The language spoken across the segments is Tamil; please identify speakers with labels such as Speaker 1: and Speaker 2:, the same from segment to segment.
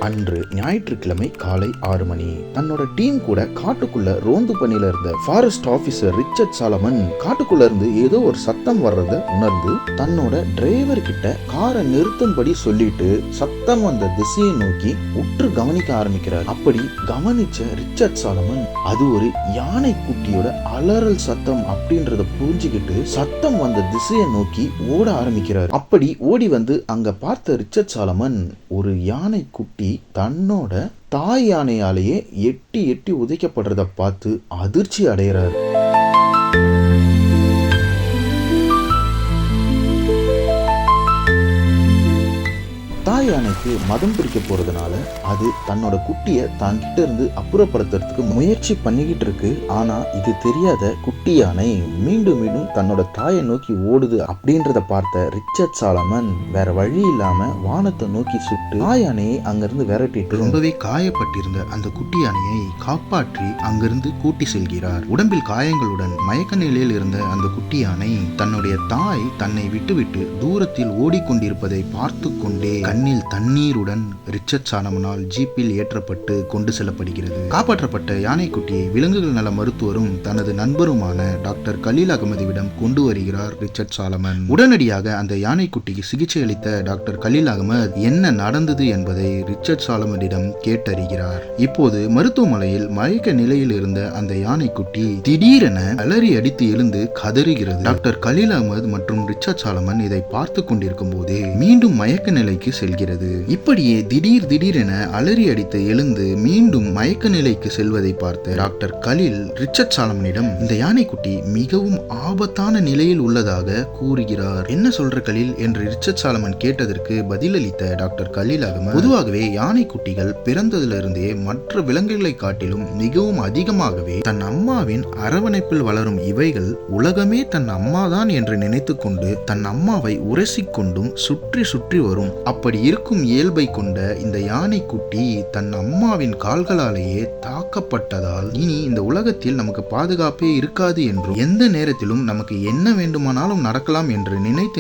Speaker 1: அன்று ஞாயிற்றுக்கிழமை காலை 6 மணி. தன்னோட டீம் கூட காட்டுக்குள்ள ரோந்து பணியில இருந்த ஃபாரஸ்ட் ஆபீசர் ரிச்சர்ட் சாலமன் காட்டுக்குள்ள இருந்து ஏதோ ஒரு சத்தம் வர்றத உணர்ந்து தன்னோட டிரைவர் கிட்ட காரை நிறுத்தும்படி சொல்லிட்டு சத்தம் வந்த திசையை நோக்கி உற்று கவனிக்க ஆரம்பிக்கிறார். அப்படி கவனிச்ச ரிச்சர்ட் சாலமன் அது ஒரு யானை குட்டியோட அலறல் சத்தம் அப்படின்றத புரிஞ்சுக்கிட்டு சத்தம் வந்த திசையை நோக்கி ஓட ஆரம்பிக்கிறார். அப்படி ஓடி வந்து அங்க பார்த்த ரிச்சர்ட் சாலமன் ஒரு யானை குட்டி தன்னோட தாய் யானையாலேயே எட்டி எட்டி உதைக்கப்படுறத பார்த்து அதிர்ச்சி அடைகிறார். தாய் யானைக்கு மதம் பிடிக்க போறதுனால அது தன்னோட குட்டியை தான் கிட்ட இருந்து அப்புறப்படுத்துறதுக்கு முயற்சி பண்ணிக்கிட்டு இருக்கு. ஆனா இது தெரியாத குட்டி யானை மீண்டும் மீண்டும் தன்னோட தாயை நோக்கி ஓடுது அப்படின்றத பார்த்த ரிச்சர்ட் சாலமன் வேற வழி இல்லாம வானத்தை நோக்கி சுட்டு தாய் யானையை அங்கிருந்து விரட்டிட்டு ரொம்பவே காயப்பட்டிருந்த அந்த குட்டி யானையை காப்பாற்றி அங்கிருந்து கூட்டி செல்கிறார். உடம்பில் காயங்களுடன் மயக்க நிலையில் இருந்த அந்த குட்டி யானை தன்னுடைய தாய் தன்னை விட்டுவிட்டு தூரத்தில் ஓடிக்கொண்டிருப்பதை பார்த்து கொண்டே கண்ணில் தண்ணீருடன் ரிச்சர்ட் சாலமனால் ஜீப்பில் ஏற்றப்பட்டு கொண்டு செல்லப்படுகிறது. காப்பாற்றப்பட்ட யானைக்குட்டியை விலங்குகள் நல மருத்துவரும் தனது நண்பருமான டாக்டர் கலீல் அகமதிவிடம் கொண்டு வருகிறார் ரிச்சர்ட் சாலமன். உடனடியாக அந்த யானைக்குட்டிக்கு சிகிச்சை அளித்த டாக்டர் கலீல் அகமது என்ன நடந்தது என்பதை ரிச்சர்ட் சாலமனிடம் கேட்டறிகிறார். இப்போது மருத்துவமனையில் மயக்க நிலையில் இருந்த அந்த யானைக்குட்டி திடீரென அலறி அடித்து எழுந்து கதறுகிறது. டாக்டர் கலீல் அகமது மற்றும் ரிச்சர்ட் சாலமன் இதை பார்த்து கொண்டிருக்கும் போதே மீண்டும் மயக்க நிலைக்கு செல்கிறது. இப்படியே திடீரென அலறி அடித்து எழுந்து மீண்டும் மயக்க நிலைக்கு செல்வதை பார்த்த டாக்டர் கலீல் ரிச்சர்ட் சாலமனிடம் இந்த யானைக்குட்டி மிகவும் ஆபத்தான நிலையில் உள்ளதாக கூறுகிறார். என்ன சொல்ற கலீல் என்று ரிச்சர்ட் சாலமன் கேட்டதற்கு பதிலளித்த டாக்டர் கலீல் அகமது பொதுவாகவே யானைக்குட்டிகள் பிறந்ததிலிருந்தே மற்ற விலங்குகளை காட்டிலும் மிகவும் அதிகமாகவே தன் அம்மாவின் அரவணைப்பில் வளரும் இவைகள் உலகமே தன் அம்மாதான் என்று நினைத்து கொண்டு தன் அம்மாவை உரசிக்கொண்டும் சுற்றி சுற்றி வரும். அப்படி இருக்கும் இயல்பை கொண்ட இந்த யானைக்குட்டி தன் அம்மாவின் கால்களாலேயே தாக்கப்பட்டதால் இனி இந்த உலகத்தில் நமக்கு பாதுகாப்பே இருக்காது என்றும் எந்த நேரத்திலும் நமக்கு என்ன வேண்டுமானாலும் நடக்கலாம் என்று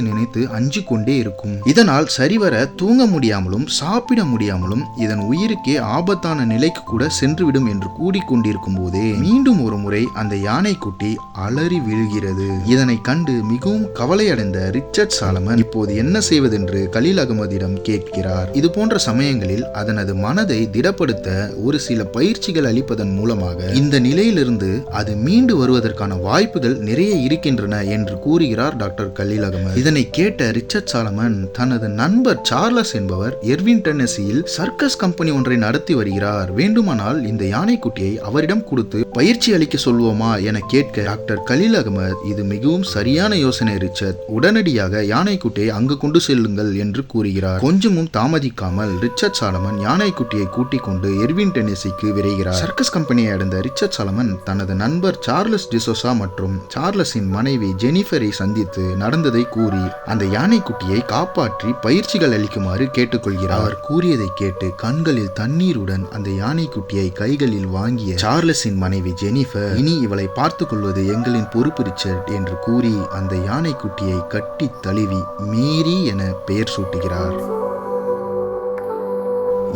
Speaker 1: நினைத்து அஞ்சு கொண்டே இருக்கும். இதனால் சரிவர தூங்க முடியாமலும் சாப்பிட முடியாமலும் இதன் உயிருக்கே ஆபத்தான நிலைக்கு கூட சென்றுவிடும் என்று கூறிக்கொண்டிருக்கும் போதே மீண்டும் ஒரு முறை அந்த யானைக்குட்டி அலறி விழுகிறது. இதனை கண்டு மிகவும் கவலையடைந்த ரிச்சர்ட் சாலமன் இப்போது என்ன செய்வதென்று கலீல் அகமதிடம் கேட்கிறார். இது போன்ற சமயங்களில் அதனது மனதை திடப்படுத்த ஒரு சில பயிற்சிகள் அளிப்பதன் மூலமாக இந்த நிலையிலிருந்து அது மீண்டு வருவதற்கான வாய்ப்புகள் நிறைய இருக்கின்றன என்று கூறுகிறார் டாக்டர் கலீல் அகமது. இதனை கேட்ட ரிச்சர்ட் சாலமன் தனது நண்பர் சார்லஸ் என்பவர் எர்வின் டென்னசியில் சர்க்கஸ் கம்பெனி ஒன்றை நடத்தி வருகிறார். வேண்டுமானால் இந்த யானைக்குட்டியை அவரிடம் கொடுத்து பயிற்சி அளிக்க சொல்வோமா என கேட்க டாக்டர் கலீல் அகமது இது மிகவும் சரியான யோசனை ரிச்சர்ட், உடனடியாக யானைக்குட்டியை அங்கு கொண்டு செல்லுங்கள் என்று கூறுகிறார். கொஞ்சமும் தாமதிக்காமல் ரிச்சர்ட் சாலமன் யானைக்குட்டியை கூட்டிக் கொண்டு எர்வின் டென்னசிக்கு விரைகிறார். சர்க்கஸ் கம்பெனியை அடைந்த ரிச்சர்ட் சாலமன் தனது நண்பர் சார்லஸ் டிசோசா மற்றும் சார்லஸின் மனைவி ஜெனிஃபரை சந்தித்து நடந்ததை கூறி அந்த யானைக்குட்டியை காப்பாற்றி பயிற்சிகள் அளிக்குமாறு கேட்டுக்கொள்கிறார். அவர் கூறியதை கேட்டு கண்களில் தண்ணீருடன் அந்த யானைக்குட்டியை கைகளில் வாங்கிய சார்லஸின் மனைவி ஜெனிஃபர் இனி இவளை பார்த்துக் கொள்வது எங்களின் பொறுப்பு ரிச்சர்ட் என்று கூறி அந்த யானைக்குட்டியை கட்டி தழுவி மேரி என பெயர் சூட்டுகிறார்.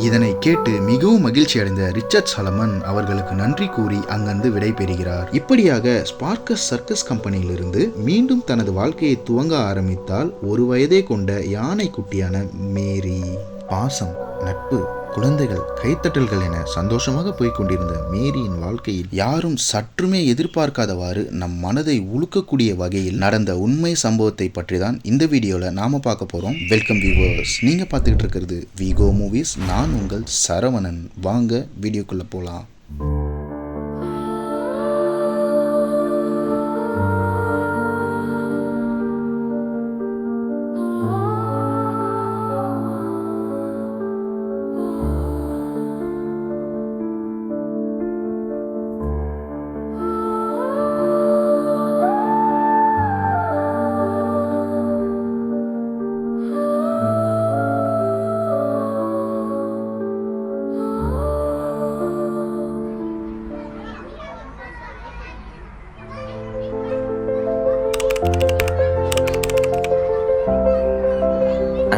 Speaker 1: இதனை கேட்டு மிகவும் மகிழ்ச்சி அடைந்த ரிச்சர்ட் சாலமன் அவர்களுக்கு நன்றி கூறி அங்கிருந்து விடை பெறுகிறார். இப்படியாக ஸ்பார்க்கஸ் சர்க்கஸ் கம்பெனியிலிருந்து மீண்டும் தனது வாழ்க்கையை துவங்க ஆரம்பித்தால் ஒரு வயதே கொண்ட யானை குட்டியான மேரி. பாசம், நட்பு, குழந்தைகள், கைத்தட்டல்கள் என சந்தோஷமாக போய்கொண்டிருந்த மேரியின் வாழ்க்கையில் யாரும் சற்றுமே எதிர்பார்க்காதவாறு நம் மனதை உழுக்கக்கூடிய வகையில் நடந்த உண்மை சம்பவத்தை பற்றி தான் இந்த வீடியோல நாம பார்க்க போறோம். வெல்கம் வியூவர்ஸ், நீங்க பார்த்துக்கிட்டு இருக்கிறது விகோ மூவிஸ். நான் உங்கள் சரவணன். வாங்க வீடியோக்குள்ள போலாம்.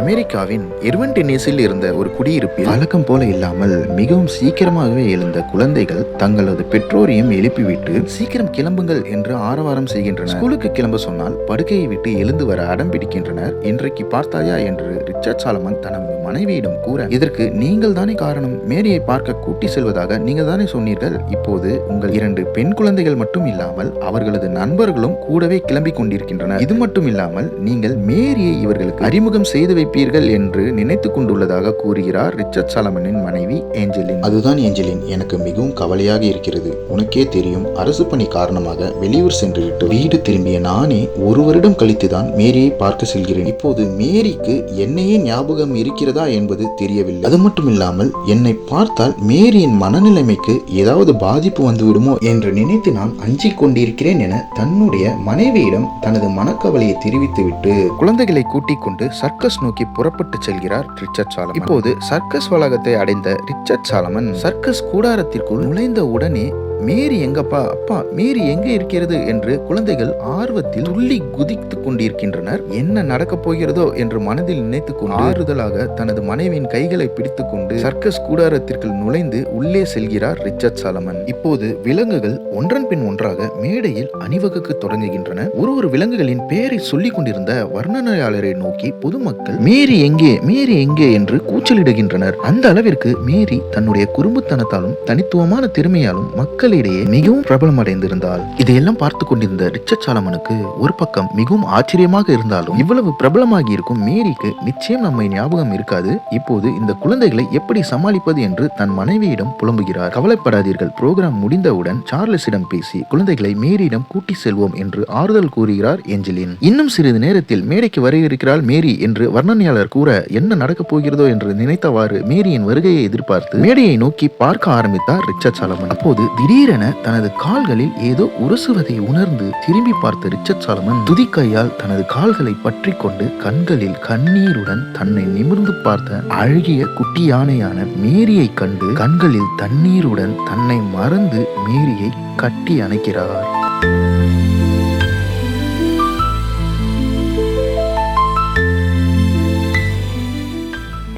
Speaker 1: அமெரிக்காவின் எர்வன்டென்னேஸில் இருந்த ஒரு குடியிருப்பில் வழக்கம் போல இல்லாமல் மிகவும் சீக்கிரமாகவே எழுந்த குழந்தைகள் தங்களது பெற்றோரையும் எழுப்பிவிட்டு சீக்கிரம் கிளம்புங்கள் என்று ஆரவாரம் செய்கின்றனர். ஸ்கூலுக்கு கிளம்ப சொன்னால் படுக்கையை விட்டு எழுந்து வர அடம் பிடிக்கின்றனர். இன்றைக்கு பார்த்தாயா என்று ரிச்சர்ட் சாலமன் தனது மனைவியிடம் கூற, இதற்கு நீங்கள் தானே காரணம், மேரியை பார்க்க கூட்டி செல்வதாக நீங்கள் தானே சொன்னீர்கள். இப்போது உங்கள் 2 பெண் குழந்தைகள் மட்டும் இல்லாமல் அவர்களது நண்பர்களும் கூடவே கிளம்பிக் கொண்டிருக்கின்றனர். இது மட்டும் இல்லாமல் நீங்கள் மேரியை இவர்களுக்கு அறிமுகம் செய்து வைப்பீர்கள் என்று நினைத்துக் கொண்டுள்ளதாக கூறுகிறார் ரிச்சர்ட் சாலமனின் மனைவி ஏஞ்சலின்.
Speaker 2: அதுதான் ஏஞ்சலின், எனக்கு மிகவும் கவலையாக இருக்கிறது. உனக்கே தெரியும், அரசு பணி காரணமாக வெளியூர் சென்றுவிட்டு வீடு திரும்பிய நானே 1 வருடம் கழித்துதான் மேரியை பார்க்க செல்கிறேன். இப்போது மேரிக்கு என்னையே ஞாபகம் இருக்கிறதா என்பது தெரியவில்லை. அது மட்டும் இல்லாமல் என்னை பார்த்தால் மேரியின் மனநிலைமைக்கு ஏதாவது பாதிப்பு வந்துவிடுமோ என்று நினைத்து நான் அஞ்சிக் கொண்டிருக்கிறேன் என தன்னுடைய மனைவியிடம் தனது மனக்கவலையை தெரிவித்துவிட்டு
Speaker 1: குழந்தைகளை கூட்டிக் கொண்டு சர்க்கஸ் நோக்கி புறப்பட்டு செல்கிறார் ரிச்சர்ட் சாலமன். இப்போது சர்க்கஸ் வளாகத்தை அடைந்த ரிச்சர்ட் சாலமன் சர்க்கஸ் கூடாரத்திற்குள் நுழைந்த உடனே மேரி எங்கப்பா, அப்பா மேரி எங்கே இருக்கிறது என்று குழந்தைகள் ஆர்வத்தில் துள்ளி குதித்துக் கொண்டிருக்கின்றனர். என்ன நடக்கப் போகிறதோ என்று மனதில் நினைத்துக் கொண்டு ஆறுதலாக தனது மனைவியின் கைகளை பிடித்துக் கொண்டு சர்க்கஸ் கூடாரத்திற்குள் நுழைந்து உள்ளே செல்கிறார் ரிச்சர்ட் சாலமன். இப்போது விலங்குகள் ஒன்றன் பின் ஒன்றாக மேடையில் அணிவகுக்க தொடங்குகின்றன. ஒரு விலங்குகளின் பெயரை சொல்லிக் கொண்டிருந்த வர்ணனையாளரை நோக்கி பொதுமக்கள் மேரி எங்கே, மேரி எங்கே என்று கூச்சலிடுகின்றனர். அந்த அளவிற்கு மேரி தன்னுடைய குறும்புத்தனத்தாலும் தனித்துவமான திறமையாலும் மக்களிடையே மிகவும் பிரபலம் அடைந்திருந்தாள். இதையெல்லாம் பார்த்து கொண்டிருந்த ரிச்சர்ட் சாலமனுக்கு ஒரு பக்கம் மிகவும் ஆச்சரியமாக இருந்தாலும், இவ்வளவு பிரபலமாகி இருக்கும் மேரிக்கு நிச்சயம் நம்மை ஞாபகம் இருக்காது. இப்போது இந்த குழந்தைகளை எப்படி சமாளிப்பது என்று தன் மனைவியிடம் புலம்புகிறார். கவலைப்படாதீர்கள், புரோகிராம் முடிந்தவுடன் சார்லஸிடம் பேசி குழந்தைகளை மேரியிடம் கூட்டி செல்வோம் என்று ஆறுதல் கூறுகிறார் ஏஞ்சலின். இன்னும் சிறிது நேரத்தில் மேடைக்கு வர இருக்கிறாள் மேரி என்று வர்ணனையாளர் கூற, என்ன நடக்கப் போகிறதோ என்று நினைத்தவாறு மேரியின் வருகையை எதிர்பார்த்து மேடையை நோக்கி பார்க்க ஆரம்பித்தார் ரிச்சர்ட் சாலமன். அப்போது திடீரென தனது கால்களில் ஏதோ உரசுவதை உணர்ந்து திரும்பி பார்த்த ரிச்சர்ட் சாலமன் துதிக்கையால் தனது கால்களை பற்றி கொண்டு கண்களில் கண்ணீருடன் தன்னை நிமிர்ந்து பார்த்த அழகிய குட்டி யானையான மேரியை கண்டு கண்களில் தண்ணீருடன் தன்னை மறந்து மேரியை கட்டி அணைக்கிறார்.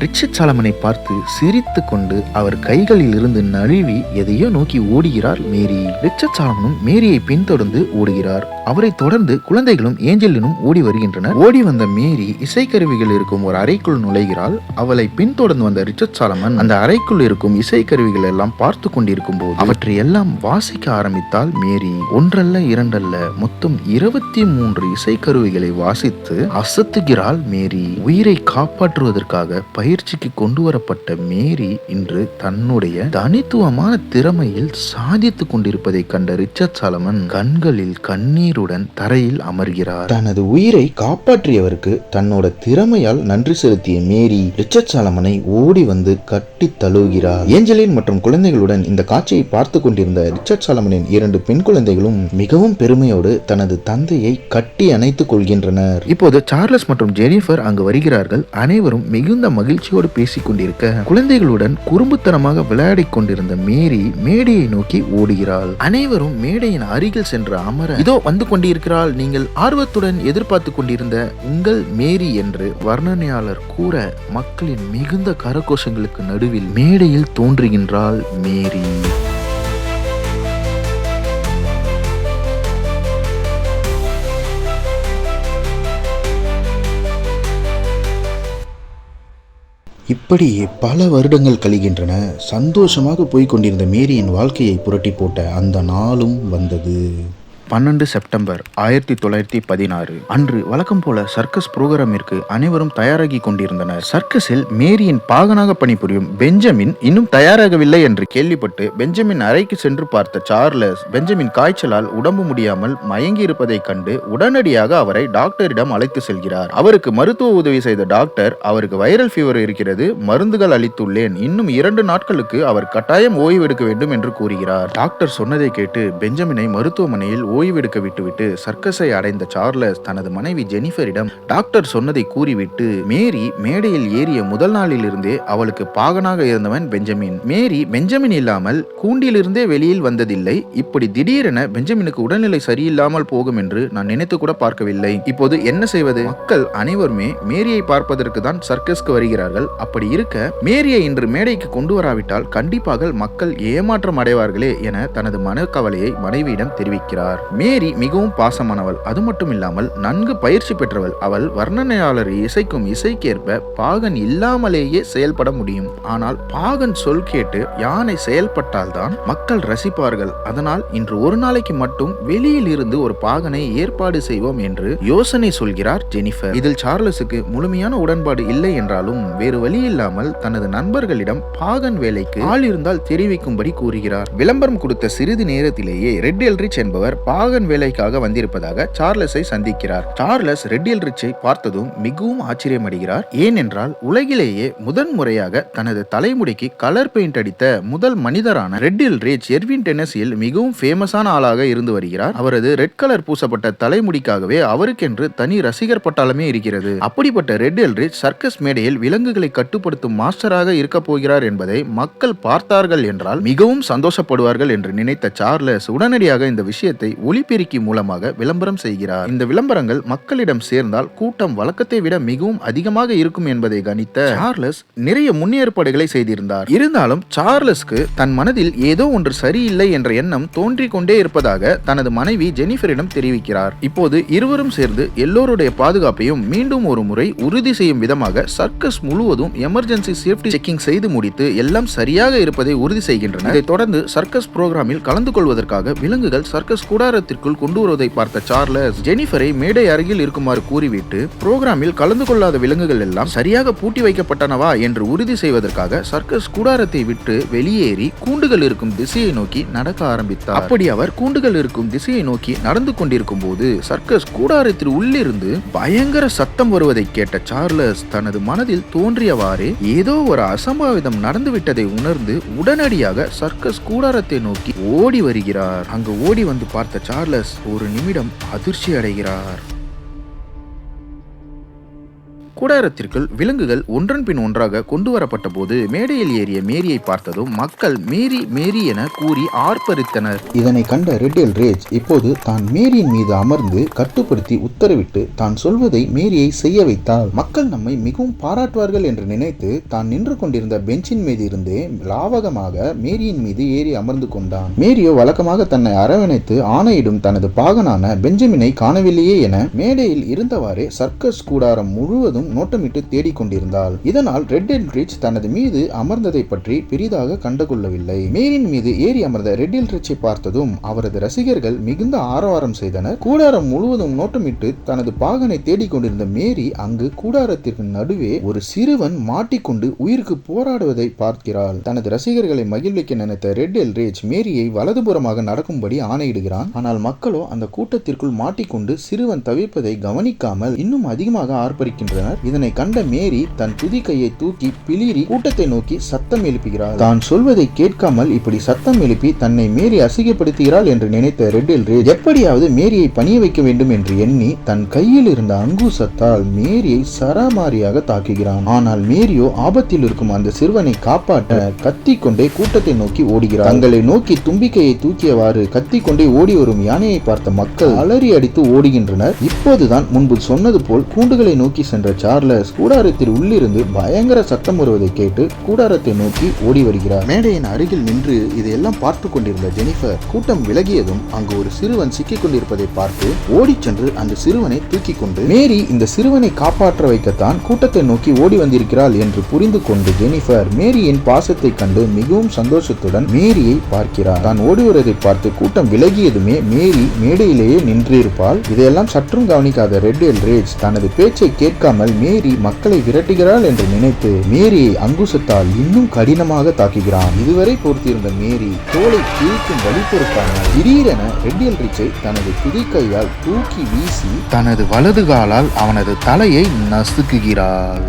Speaker 1: ரிச்சர்ட் சாலமனை பார்த்து சிரித்து கொண்டு அவர் கைகளில் இருந்து நழுவி எதையோ நோக்கி ஓடுகிறார் மேரி. ரிச்சர்ட் சாலமனும் மேரியை பின்தொடர்ந்து ஓடுகிறார். அவரை தொடர்ந்து குழந்தைகளும் ஏஞ்சலினும் ஓடி வருகின்றனர். ஓடி வந்த மேரி இசைக்கருவிகள் இருக்கும் ஒரு அறைக்குள் நுழைகிறாள். அவளை பின்தொடர்ந்து வந்த ரிச்சர்ட் சாலமன் அந்த அறைக்குள் இருக்கும் இசைக்கருவிகள் எல்லாம் பார்த்து கொண்டிருக்கும் போது அவற்றை எல்லாம் வாசிக்க ஆரம்பித்தாள் மேரி. ஒன்றல்ல இரண்டல்ல, மொத்தம் 23 இசைக்கருவிகளை வாசித்து அசத்துகிறாள் மேரி. உயிரை காப்பாற்றுவதற்காக பயிற்சிக்கு கொண்டு வரப்பட்ட மேரி இன்று தன்னுடைய தனித்துவமான திறமையில் சாதித்துக் கொண்டிருப்பதை கண்ட ரிச்சர்ட் சாலமன் கண்களில் கண்ணீருடன் தரையில் அமர்கிறார்.
Speaker 2: தனது உயிரை காப்பாற்றியவருக்கு தன்னோட திறமையால் நன்றி செலுத்திய மேரி ரிச்சர்ட் சாலமனை ஓடி வந்து கட்டி தழுவுகிறார். ஏஞ்சலின் மற்றும் குழந்தைகளுடன் இந்த காட்சியை பார்த்து கொண்டிருந்த ரிச்சர்ட் சாலமனின் 2 பெண் குழந்தைகளும் மிகவும் பெருமையோடு தனது தந்தையை கட்டி அணைத்துக் கொள்கின்றனர்.
Speaker 1: இப்போது சார்லஸ் மற்றும் ஜெனிஃபர் அங்கு வருகிறார்கள். அனைவரும் மிகுந்த மகிழ்ச்சியோடு பேசிக் கொண்டிருக்க குழந்தைகளுடன் குறும்புத்தனமாக விளையாடிக் கொண்டிருந்த மேரி மேடையை நோக்கி ஓடுகிறாள். அனைவரும் மேடையின் அருகில் சென்று அமர, இதோ வந்து கொண்டிருக்கிறாள், நீங்கள் ஆர்வத்துடன் எதிர்பார்த்து கொண்டிருந்த உங்கள் மேரி என்று வர்ணனையாளர் கூற மக்களின் மிகுந்த கரகோஷங்களுக்கு நடுவில் மேடையில் தோன்றுகின்றாள் மேரி.
Speaker 2: இப்படியே பல வருடங்கள் கழிகின்றன. சந்தோஷமாக போய்கொண்டிருந்த மேரியின் வாழ்க்கையை புரட்டி போட்ட அந்த நாளும் வந்தது.
Speaker 1: 12 செப்டம்பர் 1916 அன்று வழக்கம் போல சர்க்கஸ் புரோகிராமிற்கு அனைவரும் தயாராகி கொண்டிருந்தனர். சர்க்கஸில் மேரியின் பாகனாக பணிபுரியும் பெஞ்சமின் இன்னும் தயாராகவில்லை என்று கேள்விப்பட்டு பெஞ்சமின் அறைக்கு சென்று பார்த்த சார்லஸ் பெஞ்சமின் காய்ச்சலால் உடம்பு முடியாமல் மயங்கி இருப்பதை கண்டு உடனடியாக அவரை டாக்டரிடம் அழைத்து செல்கிறார். அவருக்கு மருத்துவ உதவி செய்த டாக்டர், அவருக்கு வைரல் ஃபீவர் இருக்கிறது, மருந்துகள் அளித்துள்ளேன், இன்னும் 2 நாட்களுக்கு அவர் கட்டாயம் ஓய்வெடுக்க வேண்டும் என்று கூறுகிறார். டாக்டர் சொன்னதை கேட்டு பெஞ்சமினை மருத்துவமனையில் ஓய்வெடுக்க விட்டுவிட்டு சர்க்கஸை அடைந்த சார்லஸ் தனது மனைவி ஜெனிஃபரிடம் டாக்டர் சொன்னதை கூறிவிட்டு மேரி மேடையில் ஏறிய முதல் நாளிலிருந்தே அவளுக்கு பாகனாக இருந்தவன் பெஞ்சமின். மேரி பெஞ்சமின் இல்லாமல் கூண்டிலிருந்தே வெளியில் வந்ததில்லை. இப்படி திடீரென பெஞ்சமினுக்கு உடல்நிலை சரியில்லாமல் போகும் என்று நான் நினைத்து கூட பார்க்கவில்லை. இப்போது என்ன செய்வது? மக்கள் அனைவருமே மேரியை பார்ப்பதற்கு தான் சர்க்கஸ்க்கு வருகிறார்கள். அப்படி இருக்க மேரியை இன்று மேடைக்கு கொண்டு வராவிட்டால் கண்டிப்பாக மக்கள் ஏமாற்றம் அடைவார்களே என தனது மனக்கவலையை மனைவியிடம் தெரிவிக்கிறார். மேரி மிகவும் பாசமானவள். அது மட்டும் இல்லாமல் நன்கு பயிற்சி பெற்றவள். அவள் வர்ணனையாளர் இசைக்கும் இசைக்கேற்ப பாகன் இல்லாமலேயே செயல்பட முடியும். ஆனால் பாகன் சொல் கேட்டு யானை செயல்பட்டால்தான் மக்கள் ரசிப்பார்கள். அதனால் இன்று ஒரு நாளைக்கு மட்டும் வெளியில் இருந்து ஒரு பாகனை ஏற்பாடு செய்வோம் என்று யோசனை சொல்கிறார் ஜெனிஃபர். இதில் சார்லஸுக்கு முழுமையான உடன்பாடு இல்லை என்றாலும் வேறு வழி இல்லாமல் தனது நண்பர்களிடம் பாகன் வேலைக்கு ஆள் இருந்தால் தெரிவிக்கும்படி கூறுகிறார். விளம்பரம் கொடுத்த சிறிது நேரத்திலேயே ரெட் எல்ரிச் என்பவர் பாகன் வேலைக்காக வந்திருப்பதாக சார்லஸை சந்திக்கிறார். சார்லஸ் ரெட் எல்ரிச்சை பார்த்ததும் மிகவும் ஆச்சரியமடைகிறார். ஏனென்றால் உலகிலேயே முதன் முறையாக தனது தலைமுடிக்கு கலர் பெயிண்ட் அடித்த முதல் மனிதரான ரெட் எல்ரிச் எர்வின் டென்னசியில் மிகவும் ஃபேமஸான ஆளாக இருந்து வருகிறார். அவரது ரெட் கலர் பூசப்பட்ட தலைமுடிக்காகவே அவருக்கென்று தனி ரசிகர் பட்டாளமே இருக்கிறது. அப்படிப்பட்ட ரெட் எல்ரிச் சர்க்கஸ் மேடையில் விலங்குகளை கட்டுப்படுத்தும் மாஸ்டராக இருக்க போகிறார் என்பதை மக்கள் பார்த்தார்கள் என்றால் மிகவும் சந்தோஷப்படுவார்கள் என்று நினைத்த சார்லஸ் உடனடியாக இந்த விஷயத்தை ஒலிபெருக்கி மூலமாக விளம்பரம் செய்கிறார். இந்த விளம்பரங்கள் மக்களிடம் சேர்ந்தால் கூட்டம் வழக்கத்தை விட மிகவும் அதிகமாக இருக்கும் என்பதை கணித்த சார்லஸ் நிறைய முன்னேற்பாடுகளை செய்திருந்தார். இருந்தாலும் சார்லஸ்க்கு தன் மனதில் ஏதோ ஒன்று சரியில்லை என்ற எண்ணம் தோன்றிக் கொண்டே இருப்பதாக தனது மனைவி ஜெனிஃபரிடம் தெரிவிக்கிறார். இப்போது இருவரும் சேர்ந்து எல்லோருடைய பாதுகாப்பையும் மீண்டும் ஒரு முறை உறுதி செய்யும் விதமாக சர்க்கஸ் முழுவதும் எமர்ஜென்சி சேஃப்டி செக்கிங் செய்து முடித்து எல்லாம் சரியாக இருப்பதை உறுதி செய்கின்றனர். இதைத் தொடர்ந்து சர்க்கஸ் புரோகிராமில் கலந்து கொள்வதற்காக விலங்குகள் சர்க்கஸ் கூடாரத்திற்குள் கொண்டு வருவதை பார்த்த சார்லஸ் ஜெனிஃபரை மேடை அருகில் இருக்குமாறு கூறிவிட்டு புரோகிராமில் கலந்து கொள்ளாத விலங்குகள் எல்லாம் சரியாக பூட்டி வைக்கப்பட்டனவா என்று உறுதி செய்வதற்காக சர்க்கஸ் கூடாரத்தை விட்டு வெளியேறி கூண்டுகள் இருக்கும் திசையை நோக்கி நடக்க ஆரம்பித்தார். அப்படி அவர் கூண்டுகள் இருக்கும் திசையை நோக்கி நடந்து கொண்டிருக்கும் போது சர்க்கஸ் கூடாரத்தில் உள்ளிருந்து பயங்கர சத்தம் வருவதை கேட்ட சார்லஸ் தனது மனதில் தோன்றியவாறே ஏதோ ஒரு அசம்பாவிதம் நடந்துவிட்டதை உணர்ந்து உடனடியாக சர்க்கஸ் கூடாரத்தை நோக்கி ஓடி வருகிறார். அங்கு ஓடி வந்து பார்த்த சார்லஸ் ஒரு நிமிடம் அதிர்ச்சி அடைகிறார். கூடாரத்திற்குள் விலங்குகள் ஒன்றன் பின் ஒன்றாக கொண்டு வரப்பட்ட போது மேடையில் ஏறிய மேரியை பார்த்ததும் மக்கள் மேரி மேரி என கூறி ஆர்ப்பரித்தனர்.
Speaker 2: இதனை கண்ட ரெட் எல்ரிச் இப்போது தான் மேரியின் மீது அமர்ந்து கட்டுப்படுத்தி உத்தரவிட்டு தான் சொல்வதை மேரியை செய்ய வைத்தால் மக்கள் நம்மை மிகவும் பாராட்டுவார்கள் என்று நினைத்து தான் நின்று கொண்டிருந்த பெஞ்சின் மீது இருந்தே லாவகமாக மேரியின் மீது ஏறி அமர்ந்து கொண்டான். மேரியோ வழக்கமாக தன்னை அரவணைத்து ஆணையிடும் தனது பாகனான பெஞ்சமினை காணவில்லையே என மேடையில் இருந்தவாறே சர்க்கஸ் கூடாரம் முழுவதும் நோட்டமிட்டு தேடிக்கொண்டிருந்தாள். இதனால் ரெட் எல்ரிச் தனது மீது அமர்ந்ததை பற்றி பெரிதாக கண்டுகொள்ளவில்லை. மேரியின் மீது ஏறி அமர்ந்த ரெட் எல்ரிச்சை பார்த்ததும் அவரது ரசிகர்கள் மிகுந்த ஆரவாரம் செய்தனர். கூடாரம் முழுவதும் நோட்டமிட்டு தனது பாகனை தேடிக்கொண்டிருந்த மேரி அங்கு கூடாரத்திற்கு நடுவே ஒரு சிறுவன் மாட்டிக்கொண்டு உயிருக்கு போராடுவதை பார்க்கிறாள். தனது ரசிகர்களை மகிழ்விக்க நினைத்த ரெட் எல்ரிச் மேரியை வலதுபுறமாக நடக்கும்படி ஆணையிடுகிறான். ஆனால் மக்களோ அந்த கூட்டத்திற்குள் மாட்டிக்கொண்டு சிறுவன் தவிர்ப்பதை கவனிக்காமல் இன்னும் அதிகமாக ஆர்ப்பரிக்கின்றனர். இதனை கண்ட மேரி தன் துதி கையை தூக்கி பிளிரி கூட்டத்தை நோக்கி சத்தம் எழுப்புகிறாள். தான் சொல்வதை கேட்காமல் இப்படி சத்தம் எழுப்பி தன்னை மேரி அசிங்கப்படுத்துகிறாள் என்று நினைத்த ரெட் எல்ரிச் எப்படியாவது மேரியை பணிய வைக்க வேண்டும் என்று எண்ணி தன் கையில் இருந்த அங்குசத்தால் மேரியை சராமாரியாக தாக்குகிறான். ஆனால் மேரியோ ஆபத்தில் இருக்கும் அந்த சிறுவனை காப்பாற்ற கத்திக் கொண்டே கூட்டத்தை நோக்கி ஓடுகிறார். தங்களை நோக்கி தும்பிக்கையை தூக்கியவாறு கத்திக் கொண்டே ஓடி வரும் யானையை பார்த்த மக்கள் அலறி அடித்து ஓடுகின்றனர். இப்போதுதான் முன்பு சொன்னது போல் கூண்டுகளை நோக்கி சென்ற சார்லஸ் கூடாரத்தில் உள்ளிருந்து பயங்கர சத்தம் வருவதை கேட்டு கூடாரத்தை நோக்கி ஓடி வருகிறார். மேடையின் அருகில் நின்று இதையெல்லாம் பார்த்து கொண்டிருந்த ஜெனிஃபர் கூட்டம் விலகியதும் அங்கு ஒரு சிறுவன் சிக்கிக் கொண்டிருப்பதை பார்த்து ஓடி சென்று அந்த சிறுவனை தூக்கி கொண்டு மேரி இந்த சிறுவனை காப்பாற்ற வைக்கத்தான் கூட்டத்தை நோக்கி ஓடி வந்திருக்கிறாள் என்று புரிந்து கொண்டு ஜெனிஃபர் மேரியின் பாசத்தை கண்டு மிகவும் சந்தோஷத்துடன் மேரியை பார்க்கிறார். தான் ஓடி வருவதை பார்த்து கூட்டம் விலகியதுமே மேரி மேடையிலேயே நின்றிருப்பாள். இதையெல்லாம் சற்றும் கவனிக்காத ரெட் எல்ரிச் தனது பேச்சை கேட்காமல் மேரி மக்களை விரட்டுகிறாள் என்று நினைத்து மேரியை அங்குசத்தால் இன்னும் கடினமாக தாக்குகிறான். இதுவரை பொறுத்திருந்த மேரி தோலை கிழிக்கும் வழி பொறுக்காமல் திடீரென ரெட் எல்ரிச்சை தனது துதி கையால் தூக்கி வீசி
Speaker 1: தனது வலது காலால் அவனது தலையை நசுக்குகிறாள்.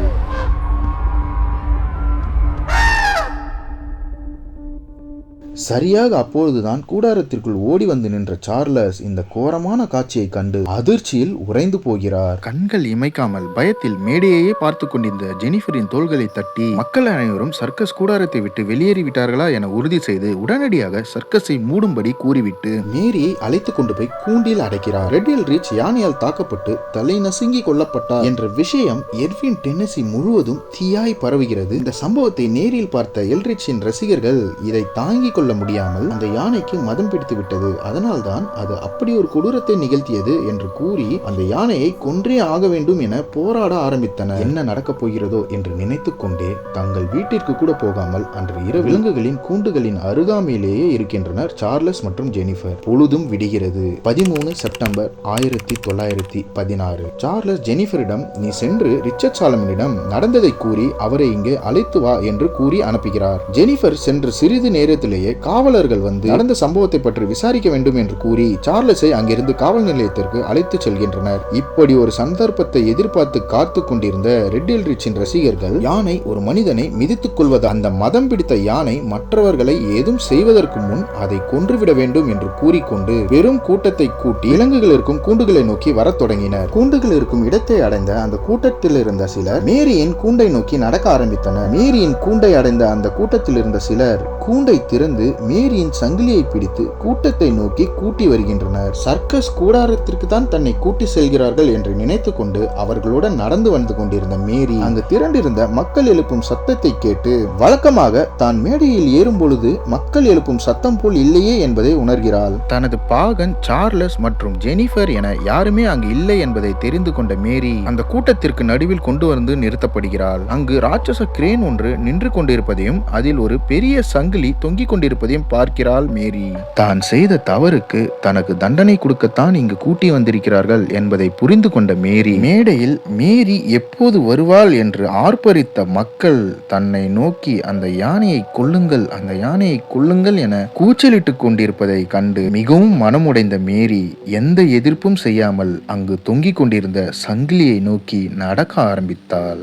Speaker 1: சரியாக அப்பொழுதுதான் கூடாரத்திற்குள் ஓடி வந்து நின்ற சார்லஸ் இந்த கோரமான காட்சியை கண்டு அதிர்ச்சியில் உறைந்து போகிறார்.
Speaker 2: கண்கள் இமைக்காமல் பயத்தில் மேடையையே பார்த்து கொண்டிருந்த ஜெனிஃபரின் தோள்களை தட்டி மக்கள் அனைவரும் சர்க்கஸ் கூடாரத்தை விட்டு வெளியேறிவிட்டார்களா என உறுதி செய்து உடனடியாக சர்க்கஸை மூடும்படி கூறிவிட்டு மேரியை அழைத்து கொண்டு போய் கூண்டில் அடைக்கிறார். ரெட் எல்ரிச் யானையால் தாக்கப்பட்டு தலை நசுங்கி கொல்லப்பட்டார் என்ற விஷயம் எர்வின் டென்னசி முழுவதும் தீயாய் பரவுகிறது. இந்த சம்பவத்தை நேரில் பார்த்த எல்ரிச்சின் ரசிகர்கள் இதை தாங்கிக் கொள்ள முடியாமல் அந்த யானைக்கு மதம் பிடித்து விட்டது, அதனால்தான் அது அப்படி ஒரு கொடூரத்தை நிகழ்த்தியது என்று கூறி அந்த யானையை கொன்றே ஆக வேண்டும் என போராட ஆரம்பித்தனர். என்ன நடக்கப் போகிறதோ என்று நினைத்துக் கொண்டே தங்கள் வீட்டிற்கு கூட போகாமல் அன்று இரவு விலங்குகளின் கூண்டுகளின் அருகாமையிலேயே இருக்கின்றனர் சார்லஸ் மற்றும் ஜெனிஃபர். பொழுதும் விடுகிறது. 13 செப்டம்பர் 1916. சார்லஸ் ஜெனிஃபரிடம் நீ சென்று ரிச்சர்ட் சாலமனிடம் நடந்ததை கூறி அவரை இங்கே அழைத்து வா என்று கூறி அனுப்புகிறார். ஜெனிஃபர் சென்று சிறிது நேரத்திலேயே காவலர்கள் வந்து நடந்த சம்பவத்தை பற்றி விசாரிக்க வேண்டும் என்று கூறி சார்லஸை அங்கிருந்து காவல் நிலையத்திற்கு அழைத்து செல்கின்றனர். இப்படி ஒரு சந்தர்ப்பத்தை எதிர்பார்த்து காத்து கொண்டிருந்த ரெட் எல்ரிச்சின் ரசிகர்கள் யானை ஒரு மனிதனை மிதித்துக் கொள்வது அந்த மதம் பிடித்த யானை மற்றவர்களை ஏதும் செய்வதற்கு முன் அதை கொன்றுவிட வேண்டும் என்று கூறிக்கொண்டு பெரும் கூட்டத்தை கூட்டி விலங்குகள் இருக்கும் கூண்டுகளை நோக்கி வரத் தொடங்கினர். கூண்டுகள் இருக்கும் இடத்தை அடைந்த அந்த கூட்டத்தில் இருந்த சிலர் மேரியின் கூண்டை நோக்கி நடக்க ஆரம்பித்தனர். மேரியின் கூண்டை அடைந்த அந்த கூட்டத்தில் இருந்த சிலர் கூண்டை திறந்து மேரியின் சங்கிலியை பிடித்து கூட்டத்தை நோக்கி கூட்டி வருகின்றனர். சர்க்கஸ் கூடாரத்திற்கு தான் தன்னை கூட்டி செல்கிறார்கள் என்று நினைத்து கொண்டு அவர்களுடன் நடந்து வந்து கொண்டிருந்த மேரி அங்கு திரண்டிருந்த மக்கள் எழுப்பும் சத்தத்தை கேட்டு வழக்கமாக தான் மேடையில் ஏறும் பொழுது மக்கள் எழுப்பும் சத்தம் போல் இல்லையே என்பதை உணர்கிறாள். தனது பாகன் சார்லஸ் மற்றும் ஜெனிஃபர் என யாருமே அங்கு இல்லை என்பதை தெரிந்து கொண்ட மேரி அந்த கூட்டத்திற்கு நடுவில் கொண்டு வந்து நிறுத்தப்படுகிறாள். அங்கு ராட்சச கிரேன் ஒன்று நின்று கொண்டிருப்பதையும் அதில் ஒரு பெரிய சங்கிலி தொங்கிக் கொண்டிருப்பதையும் பார்க்கிறாள் மேரி. தான் செய்த தவறுக்கு தனக்கு தண்டனை கொடுக்கத்தான் இங்கு கூட்டி வந்திருக்கிறார்கள் என்பதை புரிந்து கொண்ட மேரி மேடையில் மேரி எப்போது வருவாள் என்று ஆர்ப்பரித்த மக்கள் தன்னை நோக்கி அந்த யானையை கொல்லுங்கள், அந்த யானையை கொல்லுங்கள் என கூச்சலிட்டு கொண்டிருப்பதை கண்டு மிகவும் மனமுடைந்த மேரி எந்த எதிர்ப்பும் செய்யாமல் அங்கு தொங்கிக் கொண்டிருந்த சங்கிலியை நோக்கி நடக்க ஆரம்பித்தாள்.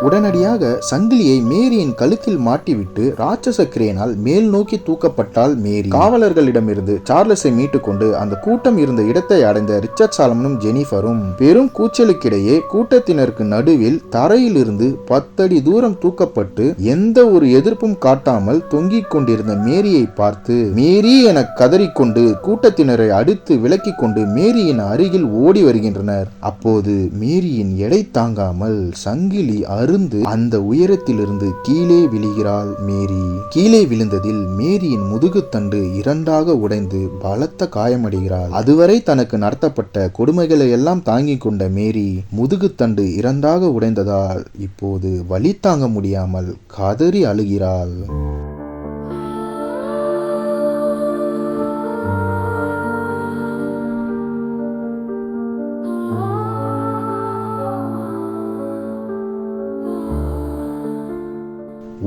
Speaker 2: உடனடியாக சங்கிலியை மேரியின் கழுத்தில் மாட்டிவிட்டு ராட்சச கிரேனால் மேல் நோக்கி தூக்கப்பட்டால் மேரி. காவலர்களிடமிருந்து சார்லஸை மீட்டு கொண்டு அந்த கூட்டம் இருந்த இடத்தை அடைந்த ரிச்சர்ட் சாலமனும் ஜெனிஃபரும் பெரும் கூச்சலுக்கிடையே கூட்டத்தினருக்கு நடுவில் தரையிலிருந்து 10 அடி தூரம் தூக்கப்பட்டு எந்த ஒரு எதிர்ப்பும் காட்டாமல் தொங்கிக் கொண்டிருந்த மேரியை பார்த்து மேரி என கதறிக்கொண்டு கூட்டத்தினரை அடித்து விலக்கி கொண்டு மேரியின் அருகில் ஓடி வருகின்றனர். அப்போது மேரியின் எடை தாங்காமல் சங்கிலி அருந்து அந்த உயரத்திலிருந்து கீழே விழுகிறாள் மேரி. கீழே விழுந்ததில் மேரியின் முதுகுத்தண்டு 2ஆக உடைந்து பலத்த காயமடைகிறாள். அதுவரை தனக்கு நடத்தப்பட்ட கொடுமைகளை எல்லாம் தாங்கிக் கொண்ட மேரி முதுகுத்தண்டு 2ஆக உடைந்ததால் இப்போது வலி தாங்க முடியாமல் கதறி அழுகிறாள்.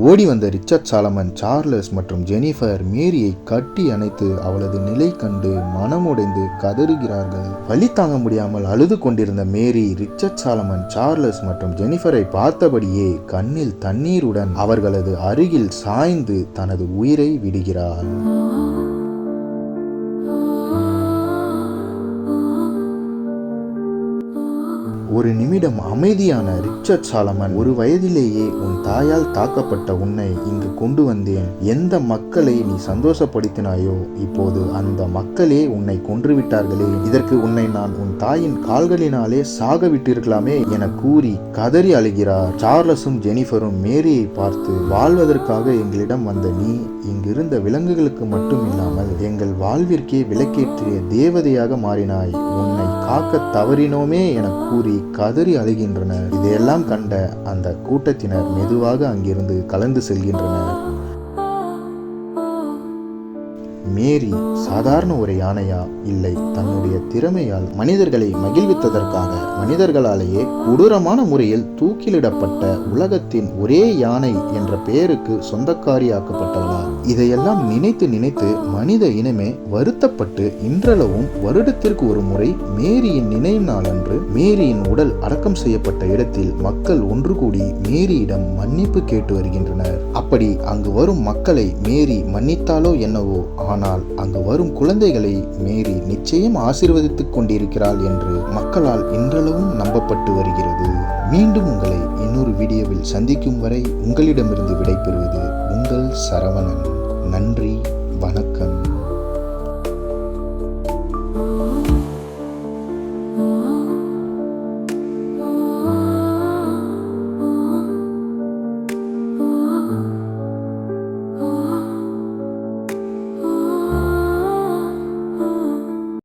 Speaker 2: ஓடி வந்த ரிச்சர்ட் சாலமன், சார்லஸ் மற்றும் ஜெனிஃபர் மேரியை கட்டி அணைத்து அவளது நிலை கண்டு மனமுடைந்து கதறுகிறார்கள். வலி தாங்க முடியாமல் அழுது கொண்டிருந்த மேரி ரிச்சர்ட் சாலமன், சார்லஸ் மற்றும் ஜெனிஃபரை பார்த்தபடியே கண்ணில் தண்ணீருடன் அவர்களது அருகில் சாய்ந்து தனது உயிரை விடுகிறாள். ஒரு நிமிடம் அமைதியான ரிச்சர்ட் சாலமன், ஒரு வயதிலேயே உன் தாயால் தாக்கப்பட்ட உன்னை இங்கு கொண்டு வந்தேன். எந்த மக்களை நீ சந்தோஷப்படுத்தினாயோ இப்போது அந்த மக்களே உன்னை கொன்றுவிட்டார்களே. இதற்கு உன்னை நான் உன் தாயின் கால்களினாலே சாக விட்டிருக்கலாமே என கூறி கதறி அழுகிறார். சார்லஸும் ஜெனிஃபரும் மேரியை பார்த்து, வாழ்வதற்காக எங்களிடம் வந்த நீ இங்கிருந்த விலங்குகளுக்கு மட்டும் இல்லாமல் எங்கள் வாழ்விற்கே விளக்கேற்றிய தேவதையாக மாறினாய். உன்னை காக்க தவறினோமே என கூறி கதறி அழுகின்றனர். இதையெல்லாம் கண்ட அந்த கூட்டத்தினர் மெதுவாக அங்கிருந்து கலந்து செல்கின்றனர்.
Speaker 1: மேரி சாதாரண ஒரு யானையா? இல்லை, தன்னுடைய திறமையால் மனிதர்களை மகிழ்வித்ததற்காக மனிதர்களாலேயே கொடூரமான முறையில் தூக்கிலிடப்பட்ட உலகத்தின் ஒரே யானை என்ற பெயருக்கு சொந்தக்காரியாக்கப்பட்டவளா? இதையெல்லாம் நினைத்து நினைத்து மனித இனமே வருத்தப்பட்டு இன்றளவும் வருடத்திற்கு ஒரு முறை மேரியின் நினைவு நாள் அன்று மேரியின் உடல் அடக்கம் செய்யப்பட்ட இடத்தில் மக்கள் ஒன்று கூடி மேரியிடம் மன்னிப்பு கேட்டு வருகின்றனர். அப்படி அங்கு வரும் மக்களை மேரி மன்னித்தாலோ என்னவோ, ஆனால் அங்கு வரும் குழந்தைகளை மேரி நிச்சயம் ஆசீர்வதித்துக் கொண்டிருக்கிறாள் என்று மக்களால் இன்றளவும் நம்பப்பட்டு வருகிறது. மீண்டும் உங்களை இன்னொரு வீடியோவில் சந்திக்கும் வரை உங்களிடமிருந்து விடைபெறுவது உங்கள் சரவணன். நன்றி, வணக்கம்.